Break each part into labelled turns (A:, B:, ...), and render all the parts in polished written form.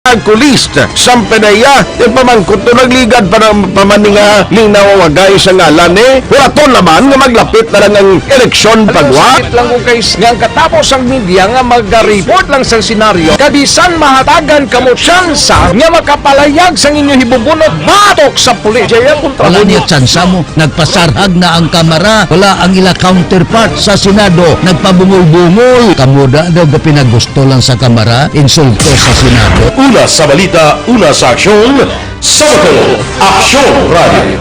A: Kulist sampenaya pamangkot to nagligad para pamaninga linaw wagay sa ngalan wala to naman nga maglapit na lang ang eleksyon pagwa lang ko guys nga katapos ang media nga mag-report lang sa senaryo kabisan mahatagan kamo tsansa nga makapalayag sa inyo hibubunot batok sa pulis jaya kontra
B: Wala niya tsansa mo, nagpasarhag na ang kamara, wala ang ila counterpart sa Senado, nagpabungol-bungol. Kamuda daw pinagusto lang sa kamara, insulto sa Senado.
C: Una sa balita, una sa aksyon, Sabado, Aksyon Radio.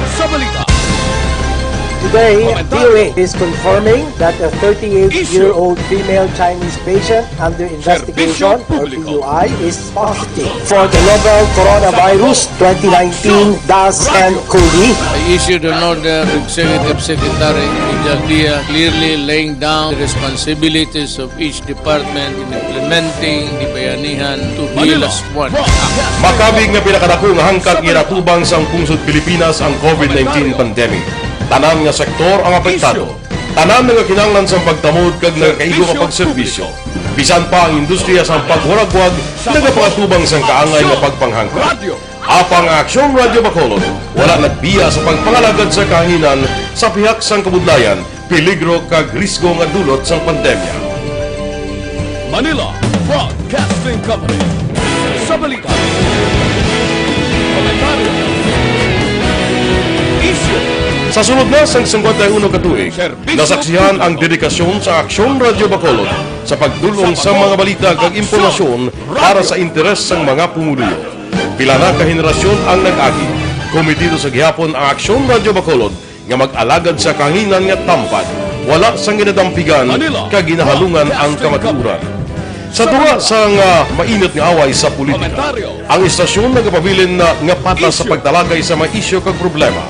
D: Today, DOA is confirming that a 38-year-old female Chinese patient under investigation, or PUI, is positive for the novel coronavirus 2019 DAS-CoV.
E: I issued an order to Executive Secretary Miguel Dia clearly laying down the responsibilities of each department in implementing the bayanihan to heal as one.
C: Makabig nga pinakadako nga hangkat giratubang sang pungsod Pilipinas ang COVID-19 pandemic. Tanan nga sektor ang apektado. Tanan nga kinahanglan sa pagtamod kag nagakaigo nga pagserbisyo. Bisan pa ang industriya sa pagwaragwag nagapakatubang sang kaangay nga pagpanghangkot. Apang Aksyon Radio Bacolod, wala nagbiya sa pagpangalagad sa kahinan sa pihak sang kabudlayan, peligro kag risgo nga dulot sang pandemya.
F: Manila Broadcasting Company. Sa balita. Komentaryo. Issue.
C: Sa sunod na sang 51 katuig, nasaksihan ang dedikasyon sa Aksyon Radio Bacolod sa pagdulong sa mga balita kag impormasyon para sa interes sang mga pumuluyo. Pila na ka henerasyon ang nag-agi. Komitido sa gihapon ang Aksyon Radio Bacolod nga mag-alagad sa kahinan nga tampad, wala sang ginadampigan kag ginahalungan ang kamatuoran. Sa duwa sang mainit nga away sa politika, ang istasyon nagapabilin na nga patas sa pagtalagay sa mga isyu kag problema.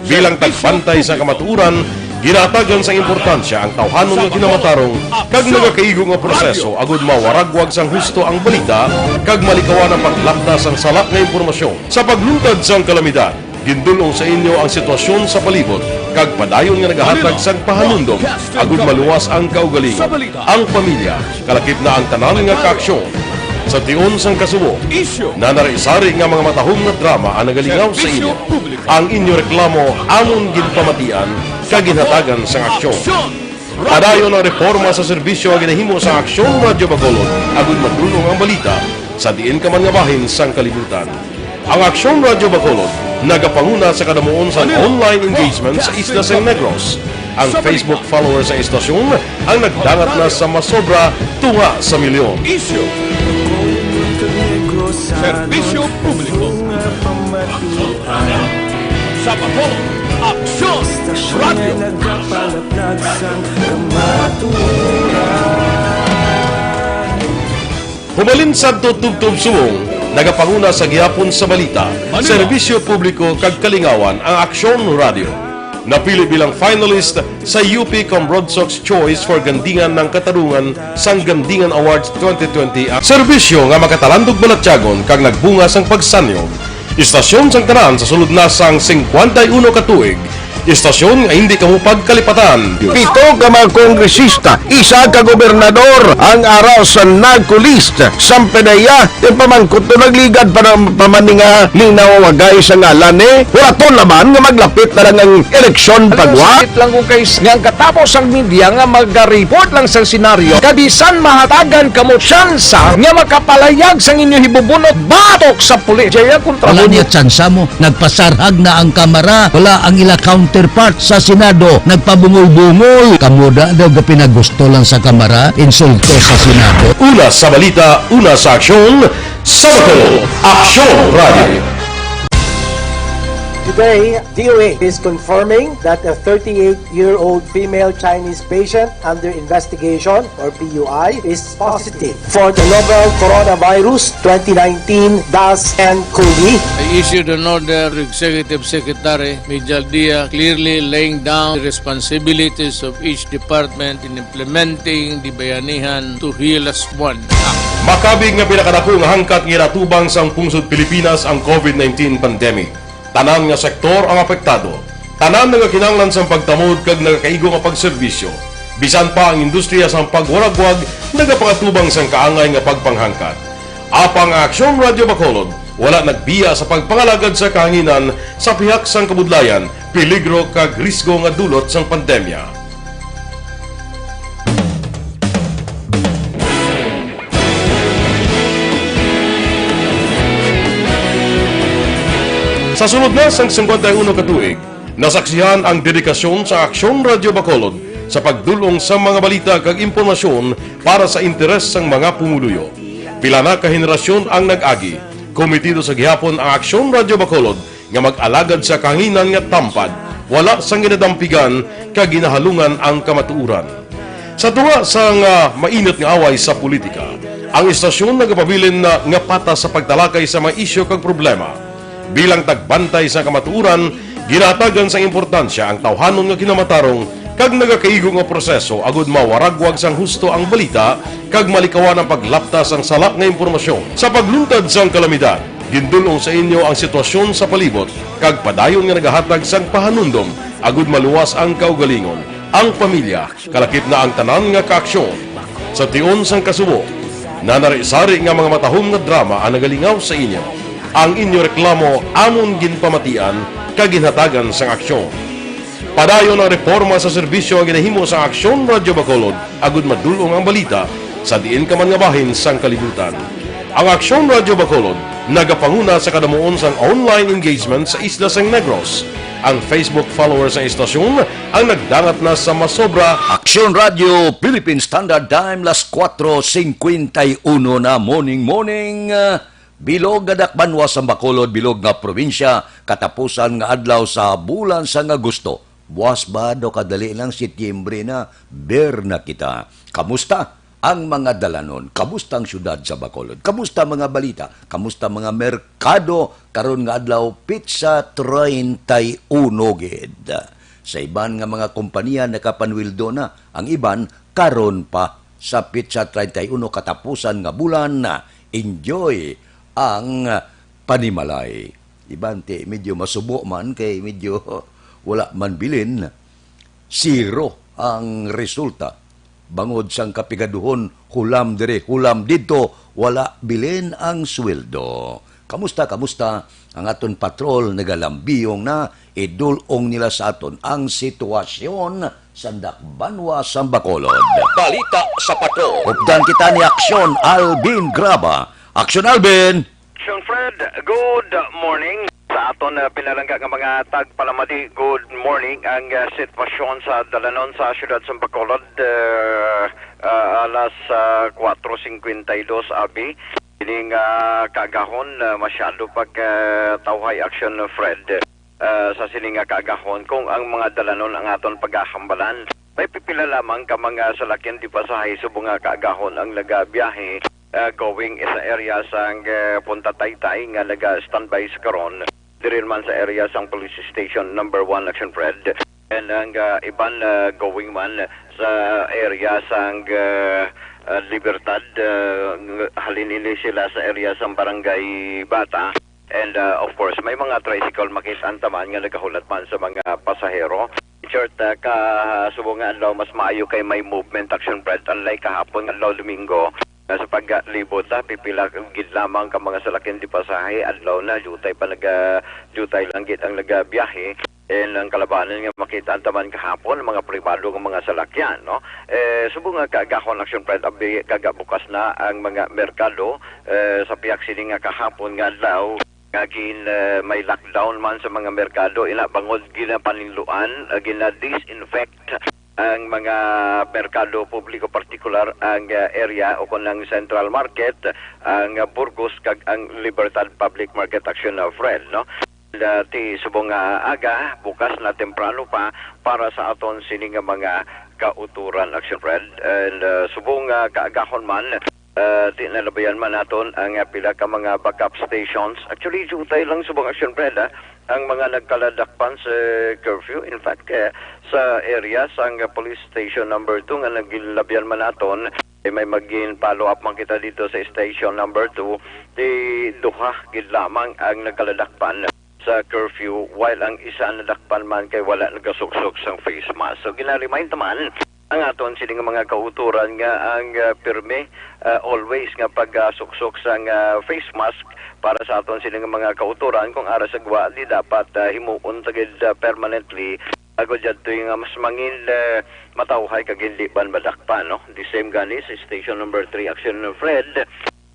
C: Bilang tagpantay sa kamatuoran, ginatagan sa importansya ang tawhanon nga kinamatarong kag nagakaigo nga proseso agud mawaragwag sang husto ang balita kag malikawan ang paglakda sang salak nga impormasyon. Sa pagluntad sang kalamidad, gindulong sa inyo ang sitwasyon sa palibot kag padayon nga nagahatag sang pahanundom agud maluwas ang kaugalingon. Ang pamilya, kalakip na ang tanan nga kaaksyon. Sa tiyon sang kasubo, nanarisari nga mga matahong na drama ang nagalingaw sa inyo. Ang inyo reklamo amon ginpamatian kag ginhatagan sang aksyon. Padayon ang reforma sa serbisyo nga ginahimo sa Aksyon Radio Bacolod agud madulong ang balita sa diin ka man nga bahin sang kalibutan. Ang Aksyon Radio Bacolod nagapanguna sa kadamuon sa online engagement sa Isla San Negros. Ang Facebook followers sa istasyon ang nagdangat na sa masobra tunga sa milyon.
F: Serbisyo Publiko. Sa Bacolod, Aksyon Radio.
C: Humalin sa tutubtub suwong, nagapanguna sa gihapon sa balita, serbisyo publiko kag kalingawan ang Aksyon Radio. Napili bilang finalist sa UP Combrodsok's Choice for Gandingan ng Katarungan sang Gandingan Awards 2020. Serbisyo nga makatalandog balatyagon kag nagbunga sang pagsanyog. Istasyon sang tanan sa sulod na sang 51 katuig. Istasyon nga hindi kamo pagkalipatan.
A: pito ka mga kongresista isa ka gobernador ang araw sa nagkulist sampenaya pamangkot to nagligad para pamaninga linaw wagay sa ngalan wala to naman nga maglapit na lang ang eleksyon pagwa lang ko guys nga katapos ang media nga mag-report lang sa senaryo kabisan mahatagan kamo tsansa nga makapalayag sa inyo hibubunot batok sa pulis jaya kontra
B: Wala niya tsansa mo, nagpasarhag na ang kamara, wala ang ila counterpart sa Senado, nagpabungol-bungol. Kamuda daw pinagusto lang sa kamara, insulto sa Senado.
C: Una sa balita, una sa aksyon, Sabado, Aksyon Radio.
D: Today, DOA is confirming that a 38-year-old female Chinese patient under investigation, or PUI, is positive for the novel coronavirus 2019 DAS-CoV.
E: I issued an order to Executive Secretary Miguel Dia clearly laying down the responsibilities of each department in implementing the bayanihan to heal as one.
C: Makabig nga pinakadako nga hangkat giratubang sang pungsod Pilipinas ang COVID-19 pandemic. Tanan nga sektor ang apektado. Tanan nga kinahanglan sa pagtamod kag nagakaigo nga pagserbisyo. Bisan pa ang industriya sa pagwaragwag nagapakatubang sang kaangay nga pagpanghangkat. Apang Aksyon Radio Bacolod, wala nagbiya sa pagpangalagad sa kahanginan sa pihak sang kabudlayan, peligro kag risgo nga dulot sang pandemya. Sa sunod na sang 51 katuig, nasaksihan ang dedikasyon sa Aksyon Radio Bacolod sa pagdulong sa mga balita kag impormasyon para sa interes sang mga pumuluyo. Pila na ka henerasyon ang nag-agi, komitido sa gihapon ang Aksyon Radio Bacolod nga mag-alagad sa kahanginan nga tampad, wala sang ginadampigan kag ginahalungan ang kamatuuran. Sa tunga sang mainit nga away sa politika, ang istasyon nagapabilin na nga pata sa pagtalakay sa mga isyu kag problema. Bilang tagbantay sa kamatuuran, ginatagan sa importansya ang tawhanon nga kinamatarong kag nagakaigo nga proseso agud mawaragwag sang husto ang balita kag malikawan ang paglaptas ang salak nga impormasyon. Sa pagluntad sang kalamidad, gindulong sa inyo ang sitwasyon sa palibot kag padayon nga nagahatag sang pahanundom agud maluwas ang kaugalingon, ang pamilya, kalakip na ang tanan nga kaaksyon. Sa tion sang kasubo, nanari-sari nga mga matahom nga drama ang nagalingaw sa inyo. Ang inyo reklamo amon ginpamatian kag ginhatagan sang aksyon. Padayon ang reforma sa serbisyo ang ginahimo sa Aksyon Radio Bacolod agud madulong ang balita sa diin ka man nga bahin sang kalibutan. Ang Aksyon Radio Bacolod nagapanguna sa kadamuon sang online engagement sa Isla San Negros. Ang Facebook followers sa istasyon ang nagdangat na sa masobra.
B: Aksyon Radio, Philippine Standard Time, las 4:51 na morning. Bilog nga dakbanwa sa Bacolod, bilog nga probinsya, katapusan nga adlaw sa bulan sa Agosto. Buwas ba do kadali lang Setyembre na, ber na kita. Kamusta ang mga dalanon? Kamusta ang syudad sa Bacolod? Kamusta mga balita? Kamusta mga merkado? Karon nga adlaw, pizza 31 gid. Sa iban nga mga kompanya nakapanwildo na, ang iban karon pa sa pizza 31 katapusan nga bulan na. Enjoy ang panimalay. Ibante, medyo masubo man kay medyo wala man bilin. Zero ang resulta. Bangod sang kapigaduhon, hulam dire, hulam dito, wala bilin ang sweldo. Kamusta ang aton patrol nagalambiyong na idulong nila sa aton ang sitwasyon sa Dakbanwa sa Bacolod. Balita sa patrol. Updan kita ni Aksyon Alvin Graba. Aksyon Alvin!
G: Aksyon Fred, good morning. Sa aton pinalangga ng mga tagpalamadi, good morning. Ang sitwasyon sa dalanon sa siyudad sa Bacolod, alas 4:52 abi. Ining kagahon, masyado pagtawhay Aksyon Fred. Sa sining kagahon, kung ang mga dalanon ang aton paghahambalan, may pipila lamang ka mga salakyan di pasahay subong kagahon ang nagabiyahe. Going sa area sang Punta Taytay nga naga-standby sa karon. Dirin man sa area sang Police Station number 1 Action Fred. And ang iban going man sa area sang Libertad, halinili sila sa area sang Barangay Bata. And of course, may mga tricycle makitaan taman nga nagahulat man sa mga pasahero. Short, kasubungan daw mas maayo kay may movement Action Fred. Unlike kahapon, adlaw Domingo, sa paglibot pipila gid lamang ka mga salakyan di pasahe adlaw na jutay lang gid ang nagabiyahe. And ang kalabanan nga makita taman kahapon mga pribado ng mga salakyan, no? Subong nga kagahon Action Fred abi kagabukas na ang mga merkado sa piyak sini nga kahapon nga adlaw gin may lockdown man sa mga merkado ina bangod gina paninluan gina disinfect ang mga merkado publiko partikular ang area o kunang Central Market, ang Burgos kag ang Libertad Public Market Action Fred, no? Ti subong aga bukas na temprano pa para sa aton sining mga kauturan Action Fred. And subong kaagahon man tinalabayan man naton ang pila ka mga backup stations. Actually jutay lang subong Action Fred ang mga nagkaladakpan sa curfew. In fact, sa area sa police station number 2 nga nagilabyan man naton, may maging follow up man kita dito sa station number 2, di duha gid lamang ang nagkaladakpan sa curfew while ang isa nadakpan man kay wala nagasuksok sang face mask. So ginaremind naman ang aton sining mga kauturan nga ang pirme always nga pagsuksok sa face mask para sa aton sining mga kauturan kung ara sa gwa di dapat himuon tagid permanently ago jadto nga mas mangin matawhay kag hindi ban badakpan no. The same gani sa station number 3 Action Fred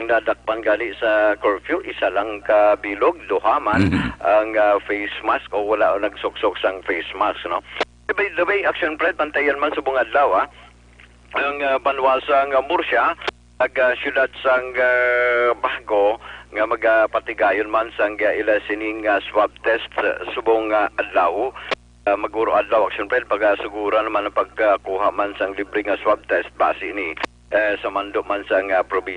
G: nadakpan gali sa curfew, isa lang ka bilog, duhaman ang face mask o wala o nagsuksok sang face mask no. By the way, Action Fred, pantayan man subong adlaw ang banwasang Murcia ag syudad sang Bago nga magpatigayon man sang ila sining swab test subong adlaw. Maguro adlaw Action Fred pagasugura naman ang pagkuha man sang libre nga swab test base ni sa mando man sang probinsya